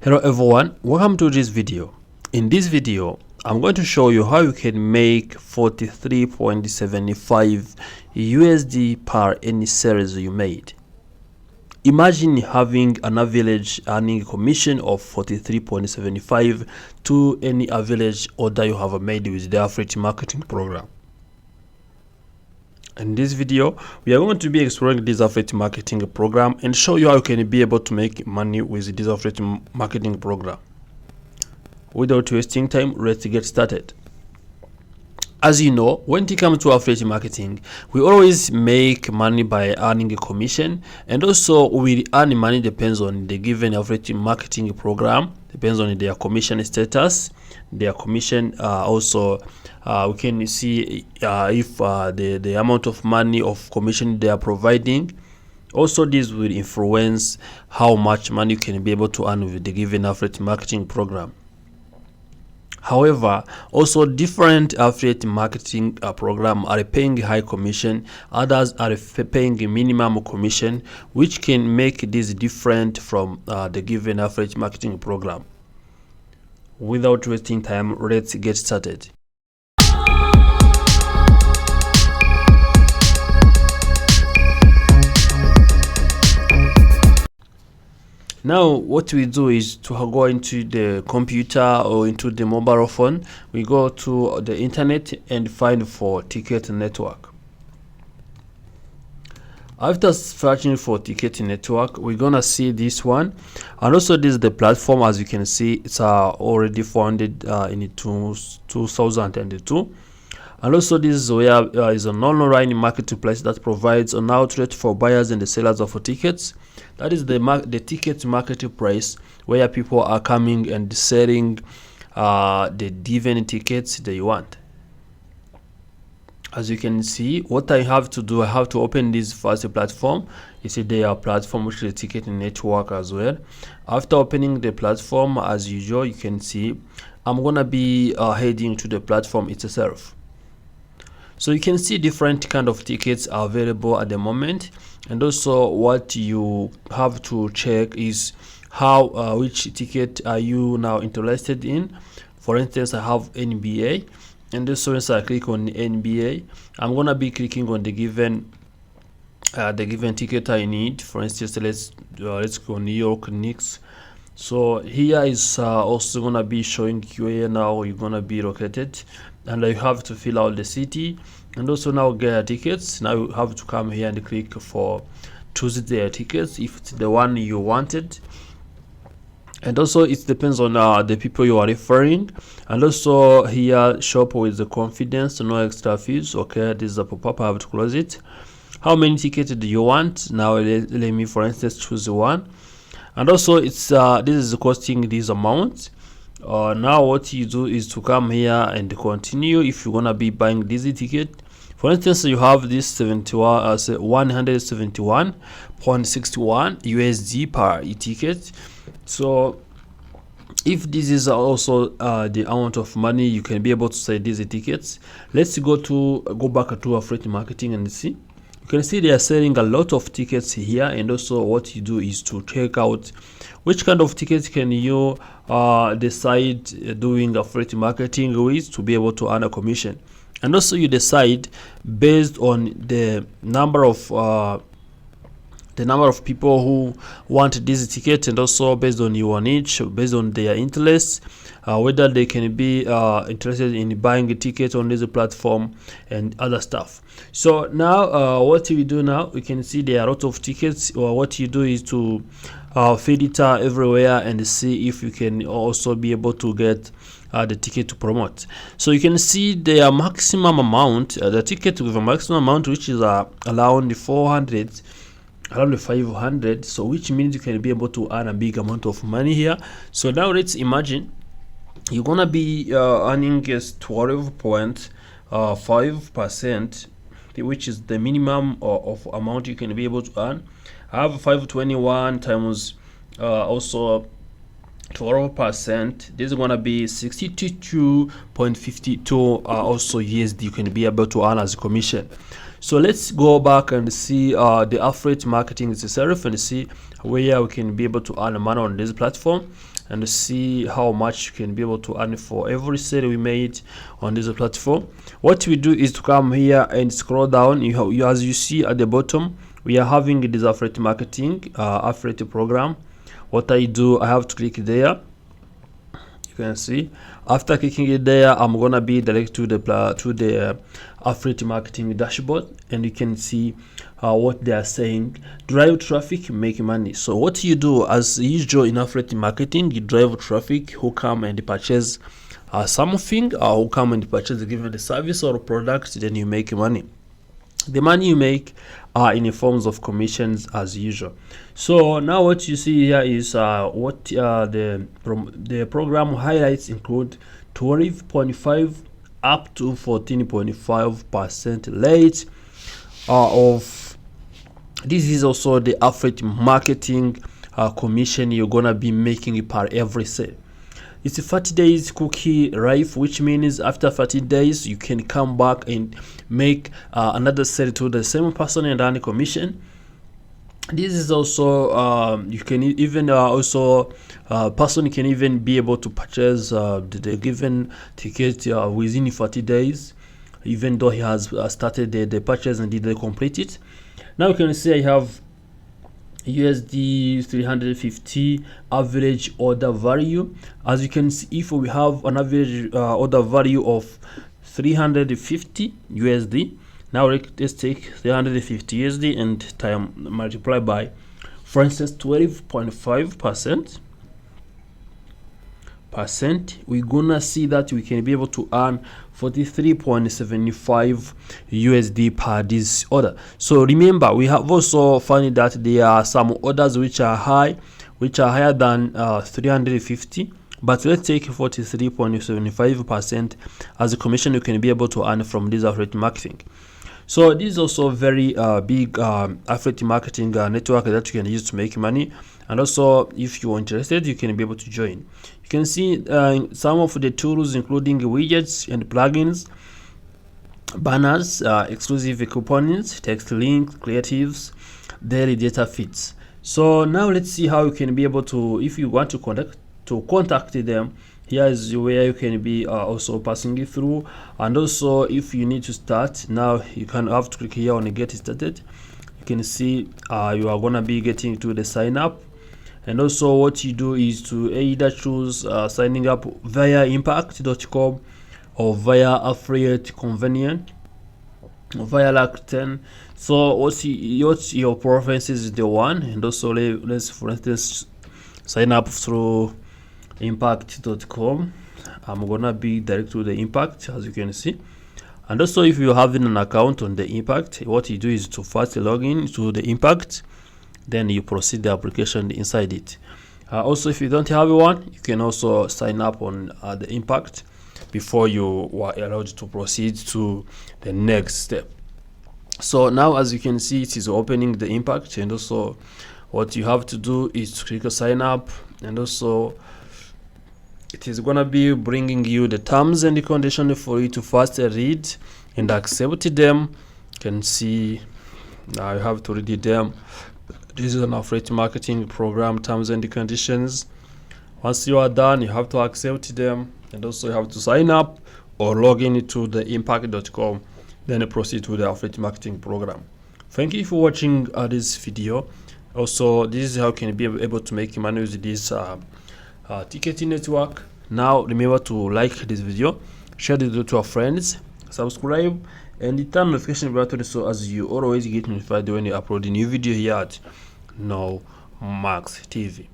Hello everyone, welcome to this video. In this video I'm going to show you how you can make 43.75 USD per any sales you made. Imagine having an average earning commission of 43.75 to any average order you have made with the affiliate marketing program. In this video, we are going to be exploring this affiliate marketing program and show you how you can be able to make money with this affiliate marketing program. Without wasting time, let's get started. As you know, when it comes to affiliate marketing, we always make money by earning a commission, and also we earn money depends on the given affiliate marketing program, depends on their commission status, their commission. We can see if the amount of money of commission they are providing. Also, this will influence how much money you can be able to earn with the given affiliate marketing program. However, also different affiliate marketing program are paying high commission, others are paying a minimum commission, which can make this different from the given affiliate marketing program. Without wasting time, let's get started. Now what we do is to go into the computer or into the mobile phone. We go to the internet and find for Ticket Network. After searching for Ticket Network, we're gonna see this one, and also this is the platform. As you can see, it's already founded in 2002. And also this is where is an online marketplace that provides an outlet for buyers and the sellers of tickets. That is the ticket marketplace where people are coming and selling the given tickets they want. As you can see, what I have to do, I have to open this first platform. You see their platform, which is the Ticket Network as well. After opening the platform, as usual, you can see I'm gonna be heading to the platform itself. So you can see different kind of tickets are available at the moment, and also what you have to check is how which ticket are you now interested in. For instance, I have NBA, and also once I click on NBA, I'm gonna be clicking on the given ticket I need. For instance, let's go New York Knicks. So here is also gonna be showing you where now you're gonna be located, and you have to fill out the city and also now get tickets. Now you have to come here and click for choose the tickets if it's the one you wanted, and also it depends on the people you are referring. And also here, shop with the confidence, no extra fees. Okay, this is a pop-up. I have to close it. How many tickets do you want? Now let me for instance choose one, and also it's this is costing this amount. Now what you do is to come here and continue if you're gonna be buying this ticket. For instance, you have this 171.61 USD per ticket. So if this is also the amount of money you can be able to sell these tickets, let's go back to affiliate marketing and see. You can see they are selling a lot of tickets here, and also what you do is to check out which kind of tickets can you decide doing affiliate marketing with to be able to earn a commission. And also you decide based on the number of people who want this ticket, and also based on your niche, based on their interests, whether they can be interested in buying a ticket on this platform and other stuff. So now what we do now, we can see there are a lot of tickets. What you do is to filter everywhere and see if you can also be able to get the ticket to promote. So you can see their maximum amount, the ticket with a maximum amount, which is around 400, around 500. So which means you can be able to earn a big amount of money here. So now let's imagine you're gonna be earning 12.5%, which is the minimum of amount you can be able to earn. I have 521 times also 12%. This is gonna be 62.52 also USD you can be able to earn as a commission. So let's go back and see the affiliate marketing itself and see where we can be able to earn money on this platform. and see how much you can be able to earn for every sale we made on this platform. What we do is to come here and scroll down. As you see at the bottom, we are having this affiliate marketing affiliate program. What I do, I have to click there. You can see after clicking it there, I'm gonna be direct to the affiliate marketing dashboard, and you can see what they are saying: drive traffic, make money. So what you do as usual in affiliate marketing, you drive traffic who come and purchase something, or who come and purchase given the service or product, then you make money. The money you make are in the forms of commissions as usual. So now what you see here is what the program highlights include 12.5 up to 14.5% rate of this is also the affiliate marketing commission you're gonna be making per every sale. It's a 30 days cookie life, which means after 30 days you can come back and make another sale to the same person and earn commission. This is also you can even person can even be able to purchase the given ticket within 40 days, even though he has started the purchase and did they complete it. Now you can see I have USD 350 average order value. As you can see, if we have an average order value of 350 USD, now let's take 350 USD and multiply by, for instance, 12.5%. We're gonna see that we can be able to earn 43.75 USD per this order. So remember, we have also found that there are some orders which are higher than 350, but let's take 43.75% as a commission you can be able to earn from this affiliate marketing. So this is also a very big affiliate marketing network that you can use to make money. And also, if you're interested, you can be able to join. You can see some of the tools, including widgets and plugins, banners, exclusive coupons, text links, creatives, daily data feeds. So now let's see how you can be able to, if you want to contact them. Here is where you can be also passing it through. And also, if you need to start now, you can have to click here on get started. You can see you are gonna be getting to the sign up. And also what you do is to either choose signing up via impact.com or via affiliate convenient via Rakuten. So what's your preference is the one. And also let's for instance sign up through impact.com. I'm gonna be direct to the impact, as you can see. And also, if you have an account on the impact, what you do is to first log in to the impact, then you proceed the application inside it. Also, if you don't have one, you can also sign up on the impact before you are allowed to proceed to the next step. So now, as you can see, it is opening the impact, and also what you have to do is to click sign up, and also it is gonna be bringing you the terms and the conditions for you to first read and accept them. You can see now you have to read them. This is an affiliate marketing program terms and the conditions. Once you are done, you have to accept them, and also you have to sign up or log in to the impact.com, then proceed to the affiliate marketing program. Thank you for watching this video. Also, this is how you can be able to make money with this ticketing network. Now remember to like this video, share the video to your friends, subscribe, and turn notification button so as you always get notified when you upload a new video here at Nomax TV.